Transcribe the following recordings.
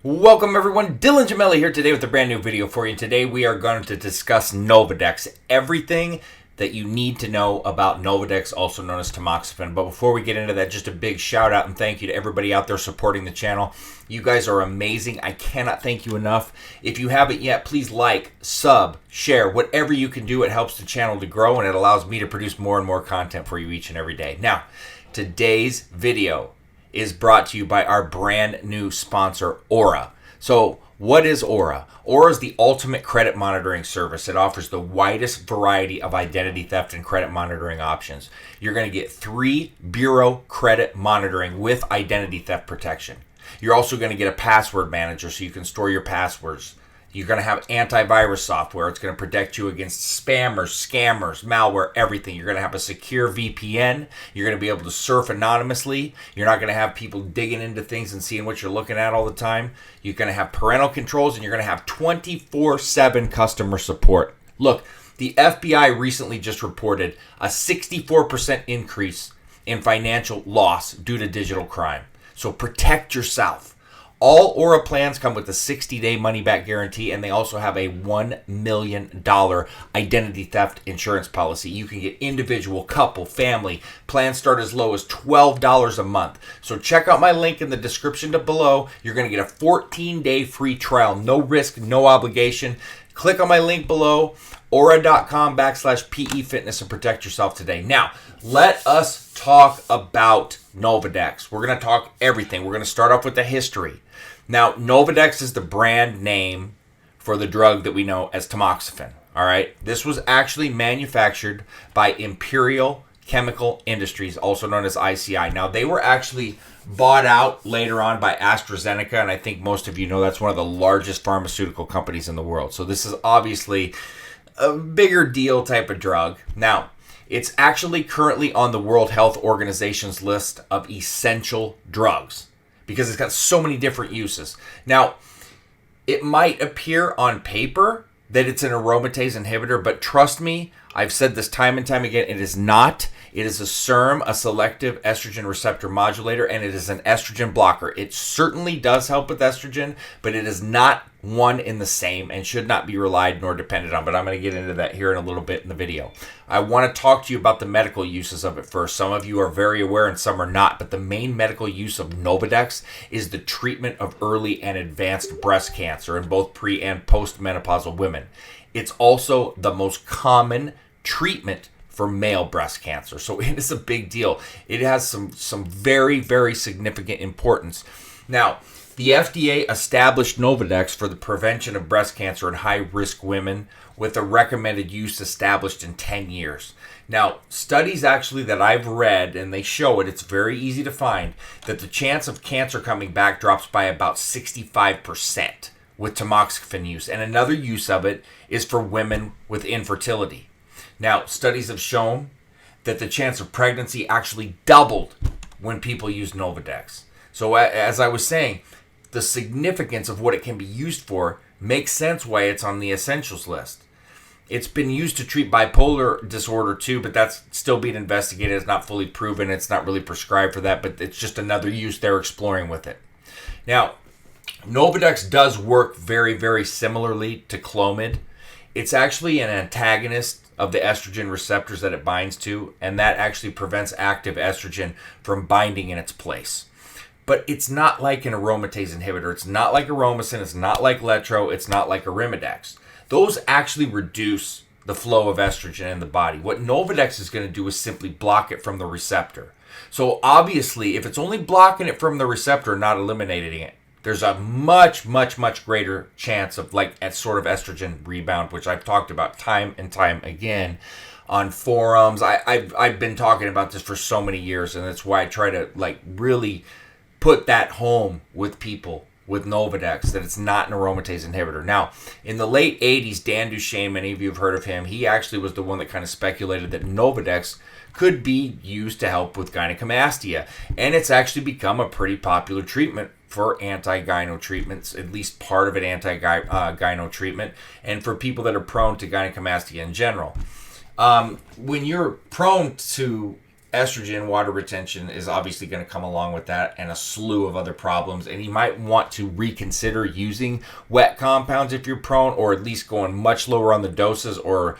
Welcome everyone, Dylan Gemelli here today with a brand new video for you. Today we are going to discuss Nolvadex, everything that you need to know about Nolvadex, also known as Tamoxifen. But before we get into that, just a big shout out and thank you to everybody out there supporting the channel. You guys are amazing. I cannot thank you enough. If you haven't yet, please like, sub, share, whatever you can do. It helps the channel to grow and it allows me to produce more and more content for you each and every day. Now, today's video is brought to you by our brand new sponsor, Aura. So what is Aura? Aura is the ultimate credit monitoring service. It offers the widest variety of identity theft and credit monitoring options. You're going to get 3 bureau credit monitoring with identity theft protection. You're also going to get a password manager so you can store your passwords. You're going to have antivirus software. It's going to protect you against spammers, scammers, malware, everything. You're going to have a secure VPN. You're going to be able to surf anonymously. You're not going to have people digging into things and seeing what you're looking at all the time. You're going to have parental controls, and you're going to have 24/7 customer support. Look, the FBI recently just reported a 64% increase in financial loss due to digital crime. So protect yourself. All Aura plans come with a 60-day money-back guarantee, and they also have a $1 million identity theft insurance policy. You can get individual, couple, family. Plans start as low as $12 a month. So check out my link in the description below. You're going to get a 14-day free trial. No risk, no obligation. Click on my link below, aura.com/PE Fitness, and protect yourself today. Now, let us talk about Nolvadex. We're going to talk everything. We're going to start off with the history. Now, Nolvadex is the brand name for the drug that we know as Tamoxifen. All right. This was actually manufactured by Imperial Chemical Industries, also known as ICI. Now, they were actually bought out later on by AstraZeneca, and I think most of you know that's one of the largest pharmaceutical companies in the world. So this is obviously a bigger deal type of drug. Now, it's actually currently on the World Health Organization's list of essential drugs because it's got so many different uses. Now, it might appear on paper that it's an aromatase inhibitor, but trust me, I've said this time and time again, it is not. It is a SERM, a selective estrogen receptor modulator, and it is an estrogen blocker. It certainly does help with estrogen, but it is not one in the same and should not be relied nor depended on. But I'm going to get into that here in a little bit in the video. I want to talk to you about the medical uses of it first. Some of you are very aware and some are not, but the main medical use of Nolvadex is the treatment of early and advanced breast cancer in both pre- and post-menopausal women. It's also the most common treatment for male breast cancer. So it is a big deal. It has some very, very significant importance. Now, the FDA established Nolvadex for the prevention of breast cancer in high-risk women with a recommended use established in 10 years. Now, studies actually that I've read, and they show it, it's very easy to find, that the chance of cancer coming back drops by about 65% with tamoxifen use. And another use of it is for women with infertility. Now, studies have shown that the chance of pregnancy actually doubled when people use Nolvadex. So as I was saying, the significance of what it can be used for makes sense why it's on the essentials list. It's been used to treat bipolar disorder too, but that's still being investigated. It's not fully proven. It's not really prescribed for that, but it's just another use they're exploring with it. Now, Nolvadex does work very, very similarly to Clomid. It's actually an antagonist of the estrogen receptors that it binds to, and that actually prevents active estrogen from binding in its place. But it's not like an aromatase inhibitor. It's not like Aromasin. It's not like Letro. It's not like Arimidex. Those actually reduce the flow of estrogen in the body. What Nolvadex is going to do is simply block it from the receptor. So obviously, if it's only blocking it from the receptor, not eliminating it, there's a much, much, much greater chance of like a sort of estrogen rebound, which I've talked about time and time again on forums. I've been talking about this for so many years, and that's why I try to like really put that home with people with Nolvadex, that it's not an aromatase inhibitor. Now, in the late 80s, Dan Duchesne, many of you have heard of him, he actually was the one that kind of speculated that Nolvadex could be used to help with gynecomastia, and it's actually become a pretty popular treatment for anti-gyno treatments, at least part of it anti-gyno treatment, and for people that are prone to gynecomastia in general. When you're prone to estrogen water retention is obviously going to come along with that, and a slew of other problems. And you might want to reconsider using wet compounds if you're prone, or at least going much lower on the doses, or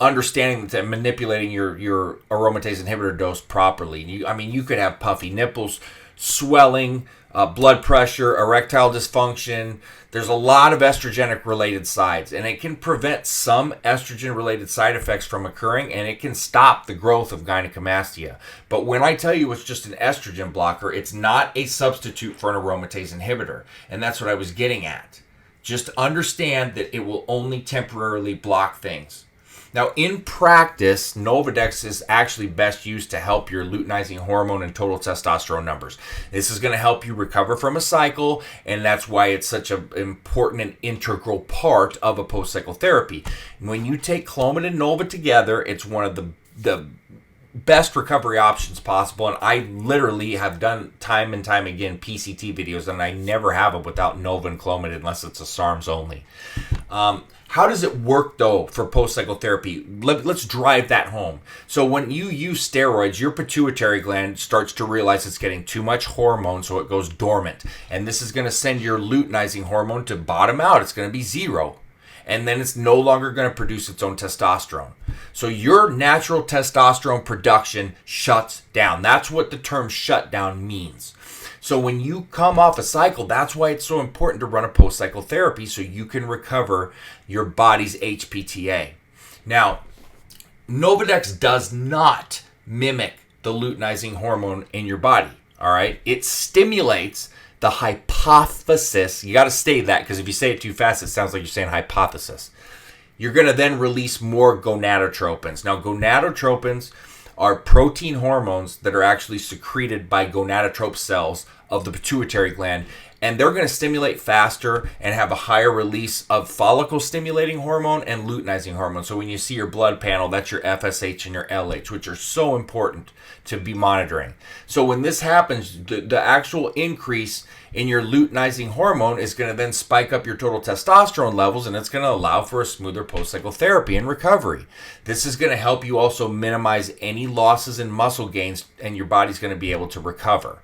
understanding that manipulating your aromatase inhibitor dose properly. You could have puffy nipples, swelling, blood pressure, erectile dysfunction. There's a lot of estrogenic related sides, and it can prevent some estrogen related side effects from occurring, and it can stop the growth of gynecomastia. But when I tell you it's just an estrogen blocker, it's not a substitute for an aromatase inhibitor, and that's what I was getting at. Just understand that it will only temporarily block things. Now, in practice, Nolvadex is actually best used to help your luteinizing hormone and total testosterone numbers. This is going to help you recover from a cycle, and that's why it's such an important and integral part of a post-cycle therapy. When you take Clomid and Nolva together, it's one of the best recovery options possible, and I literally have done time and time again PCT videos, and I never have them without Nolva and Clomid unless it's a SARMs only. How does it work though for post-cycle therapy? Let's drive that home. So when you use steroids, your pituitary gland starts to realize it's getting too much hormone, so it goes dormant, and this is going to send your luteinizing hormone to bottom out. It's going to be 0. And then it's no longer going to produce its own testosterone. So your natural testosterone production shuts down. That's what the term shutdown means. So when you come off a cycle, that's why it's so important to run a post-cycle therapy, so you can recover your body's HPTA. Now, Nolvadex does not mimic the luteinizing hormone in your body. All right? It stimulates the hypothesis. You got to say that, because if you say it too fast, it sounds like you're saying hypothesis. You're going to then release more gonadotropins. Now, gonadotropins are protein hormones that are actually secreted by gonadotrope cells of the pituitary gland, and they're going to stimulate faster and have a higher release of follicle-stimulating hormone and luteinizing hormone. So when you see your blood panel, that's your FSH and your LH, which are so important to be monitoring. So when this happens, the actual increase in your luteinizing hormone is going to then spike up your total testosterone levels, and it's going to allow for a smoother post-cycle therapy and recovery. This is going to help you also minimize any losses in muscle gains, and your body's going to be able to recover.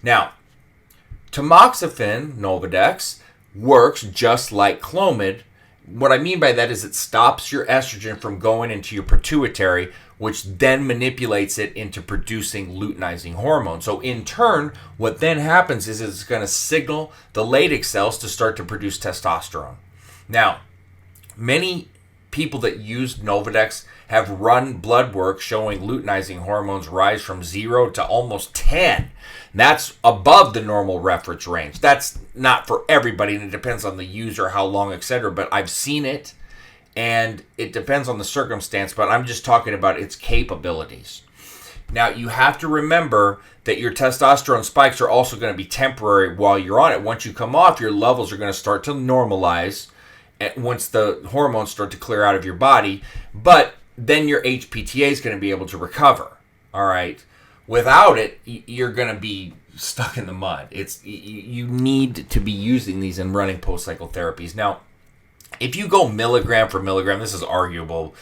Now, Tamoxifen, Nolvadex, works just like Clomid. What I mean by that is it stops your estrogen from going into your pituitary, which then manipulates it into producing luteinizing hormone. So in turn, what then happens is it's going to signal the Leydig cells to start to produce testosterone. Now, many people that use Nolvadex have run blood work showing luteinizing hormones rise from 0 to almost 10. That's above the normal reference range. That's not for everybody, and it depends on the user, how long, etc. But I've seen it, and it depends on the circumstance, but I'm just talking about its capabilities. Now, you have to remember that your testosterone spikes are also going to be temporary while you're on it. Once you come off, your levels are going to start to normalize once the hormones start to clear out of your body, but then your HPTA is going to be able to recover. All right. Without it, you're going to be stuck in the mud. You need to be using these and running post-cycle therapies. Now, if you go milligram for milligram, this is arguable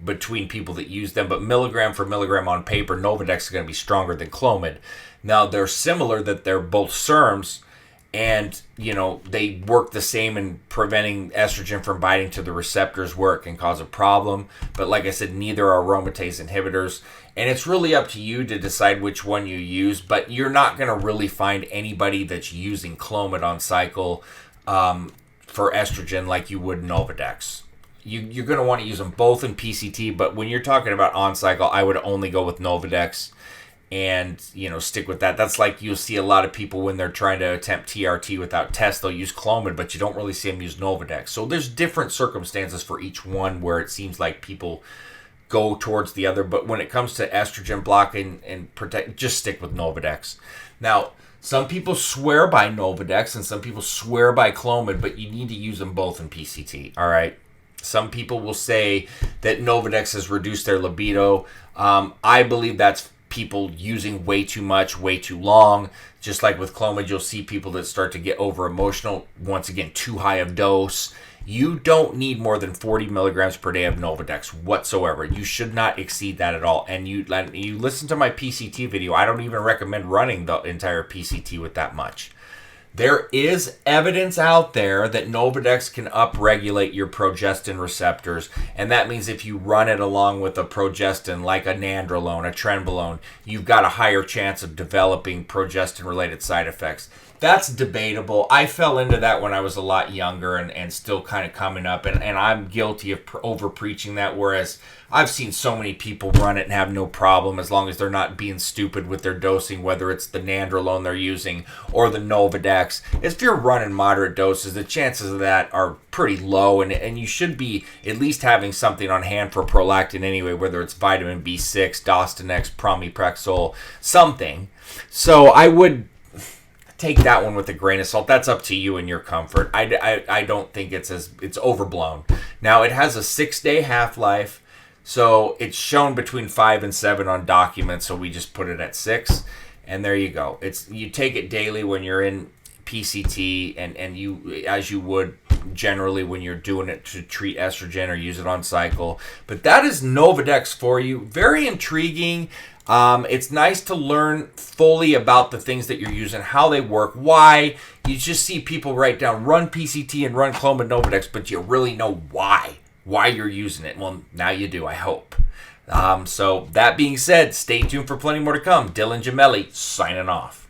between people that use them, but milligram for milligram on paper, Nolvadex is going to be stronger than Clomid. Now, they're similar that they're both SERMs, and they work the same in preventing estrogen from binding to the receptors where it can cause a problem. But like I said, neither are aromatase inhibitors, and it's really up to you to decide which one you use. But you're not going to really find anybody that's using Clomid on cycle for estrogen like you would Nolvadex. You're going to want to use them both in PCT, but when you're talking about on cycle, I would only go with Nolvadex and stick with that. That's like you'll see a lot of people when they're trying to attempt TRT without test, they'll use Clomid, but you don't really see them use Nolvadex. So there's different circumstances for each one where it seems like people go towards the other, but when it comes to estrogen blocking and protect, just stick with Nolvadex. Now, some people swear by Nolvadex and some people swear by Clomid, but you need to use them both in PCT. All right. Some people will say that Nolvadex has reduced their libido. I believe that's people using way too much, way too long. Just like with Clomid, you'll see people that start to get over emotional. Once again, too high of dose. You don't need more than 40 milligrams per day of Nolvadex whatsoever. You should not exceed that at all. And you listen to my PCT video. I don't even recommend running the entire PCT with that much. There is evidence out there that Nolvadex can upregulate your progestin receptors, and that means if you run it along with a progestin like a nandrolone, a trenbolone, you've got a higher chance of developing progestin-related side effects. That's debatable. I fell into that when I was a lot younger and still kind of coming up, and I'm guilty of over-preaching that, whereas I've seen so many people run it and have no problem as long as they're not being stupid with their dosing, whether it's the nandrolone they're using or the Nolvadex. If you're running moderate doses, the chances of that are pretty low, and you should be at least having something on hand for prolactin anyway, whether it's vitamin B6, Dostanex, Pramipexole, something. So I would take that one with a grain of salt. That's up to you and your comfort. I don't think it's overblown. Now, it has a 6-day half-life, so it's shown between 5 and 7 on documents, so we just put it at 6, and there you go. You take it daily when you're in PCT, and you, as you would generally when you're doing it to treat estrogen or use it on cycle. But that is Nolvadex for you. Very intriguing. It's nice to learn fully about the things that you're using, how they work, why. You just see people write down run PCT and run Clomid Nolvadex, but you really know why you're using it. Well, now you do, I hope. So that being said, stay tuned for plenty more to come. Dylan Gemelli signing off.